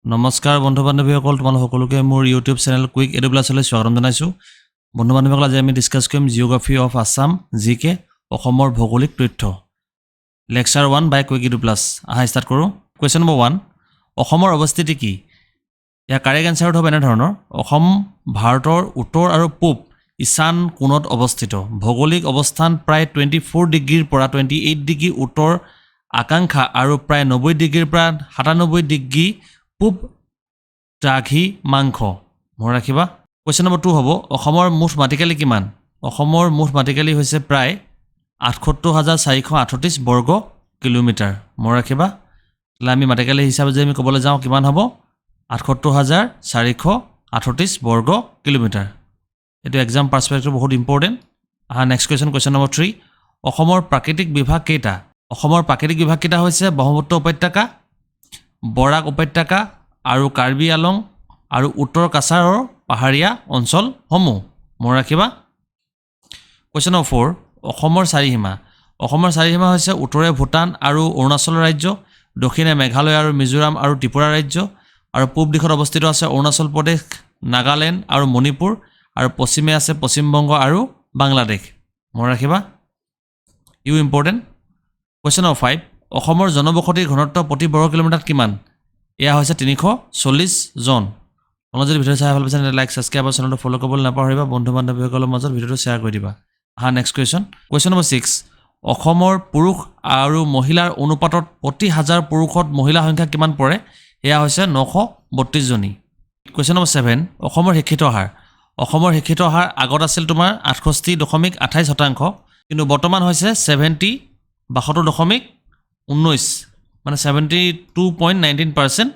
নমস্কাৰ বন্ধু বান্ধৱীসকল তোমালোক সকলোকে মোৰ ইউটিউব চেনেল কুইক এডুকেশ্যনলৈ স্বাগতম জনাইছো বন্ধু বান্ধৱীসকল আজি আমি ডিসকাস কৰিম জিওগ্ৰাফি অফ আসাম জিকে অসমৰ ভৌগোলিক তথ্য লেকচাৰ 1 বাই কুইক এডুপ্লাছ আহা ষ্টাৰ্ট কৰো কোৱেশ্চন নম্বৰ 1 অসমৰ অৱস্থিতি কি ইয়া কাৰেক্ট আনসাৰ হ'ব এনে ধৰণৰ অসম ভাৰতৰ উত্তৰ আৰু পূব ঈশান কোণত অৱস্থিত ভৌগোলিক অৱস্থান প্ৰায় 24 ডিগ্ৰীৰ পৰা 28 ডিগ্ৰী উত্তৰ আকাংক্ষা আৰু প্ৰায় 90 ডিগ্ৰীৰ পৰা 97 ডিগ্ৰী পূব দ্ৰাঘি মাংখ মনত ৰাখিবা কোৱেশ্চন নম্বৰ 2 হ'ব অসমৰ মুঠ মাটিকালি কিমান অসমৰ মুঠ মাটিকালি হৈছে প্ৰায় 78438 বৰ্গ কিলোমিটাৰ মনত ৰাখিবা আমি মাটিকালি হিচাপে যদি আমি ক'বলৈ যাওঁ কিমান হ'ব 78438 বৰ্গ কিলোমিটাৰ এটো এক্সাম পাৰ্সপেক্টিভ বহুত ইম্পৰ্টেন্ট আহা নেক্সট কোৱেশ্চন নম্বৰ 3 অসমৰ প্ৰাকৃতিক বিভাগ কেইটা অসমৰ প্ৰাকৃতিক বিভাগ কেইটা হৈছে ব্ৰহ্মপুত্ৰ উপত্যকা বৰাক উপত্যকা আৰু কাৰ্বি আলং আৰু উত্তৰ কাছাৰৰ পাহাৰীয়া অঞ্চল সমূহ মনত ৰাখিবা কোৱেশ্চন নম্বৰ 4 অসমৰ চাৰিসীমা হৈছে উত্তৰে ভূটান আৰু অৰুণাচল ৰাজ্য দক্ষিণে মেঘালয় আৰু মিজোৰাম আৰু ত্ৰিপুৰা ৰাজ্য আৰু পূব দিশত অৱস্থিত আছে অৰুণাচল প্ৰদেশ নাগালেণ্ড আৰু মণিপুৰ আৰু পশ্চিমে আছে পশ্চিম বংগ আৰু বাংলাদেশ মনত ৰাখিবা ইউ ইম্পৰ্টেন্ট কোৱেশ্চন নম্বৰ 5 অসমৰ জনবসতিৰ ঘনত্ব প্ৰতি বৰ্গ কিলোমিটাৰত কিমান এয়া হৈছে 340 জন আপোনালোকে যদি ভিডিও চাই ভাল পাইছে লাইক সাবস্ক্ৰাইব আৰু চেনেলটো ফলো কৰিবলৈ নাপাহৰিবা বন্ধু বান্ধৱীসকলৰ মাজত ভিডিওটো শ্বেয়াৰ কৰি দিবা আহা নেক্সট কোৱেশ্চন নম্বৰ 6 অসমৰ পুৰুষ আৰু মহিলাৰ অনুপাতত প্ৰতি হাজাৰ পুৰুষত মহিলা সংখ্যা কিমান পৰে এয়া হৈছে 932 জনী কোৱেশ্চন নম্বৰ 7 অসমৰ শিক্ষিত হাৰ আগত আছিল তোমাৰ 68.28% কিন্তু বৰ্তমান হৈছে 72.19 মানে 72.19%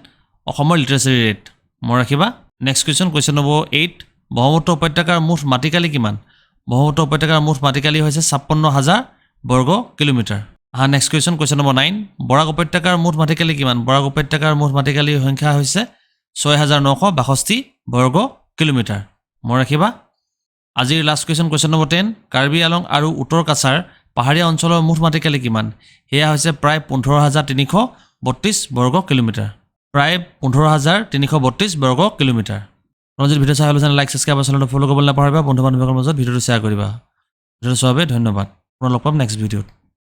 অসমৰ লিটাৰেচি ৰেট মনত ৰাখিবা নেক্সট কোৱেশ্চন নম্বৰ 8 ব্ৰহ্মপুত্ৰ উপত্যকাৰ মুঠ মাটিকালি কিমান ব্ৰহ্মপুত্ৰ উপত্যকাৰ মুঠ মাটিকালি হৈছে 56000 বৰ্গ কিলোমিটাৰ আহা নেক্সট কোৱেশ্চন নম্বৰ 9 বৰাক উপত্যকাৰ মুঠ মাটিকালি কিমান বৰাক উপত্যকাৰ মুঠ মাটিকালি সংখ্যা হৈছে 6962 বৰ্গ কিলোমিটাৰ মনত ৰাখিবা আজিৰ last question number 10 Karbi Along আৰু উত্তৰ কাছাৰ পাহাৰীয়া অঞ্চলৰ মুঠ মাটিকালি কিমান হেয়া হৈছে প্ৰায় 15332 বৰ্গ কিলোমিটাৰ প্ৰায় 15332 বৰ্গ কিলোমিটাৰ আপোনালোকে যদি ভিডিও চাই ভাল পাইছে লাইক সাবস্ক্ৰাইব আৰু চেনেলটো ফলো কৰিবলৈ নাপাহৰিবা বন্ধু বান্ধৱীসকলৰ মাজত ভিডিওটো শ্বেয়াৰ কৰিবা ভিডিওটো চোৱাৰ বাবে ধন্যবাদ পুনৰ লগ পাম নেক্সট ভিডিঅ'ত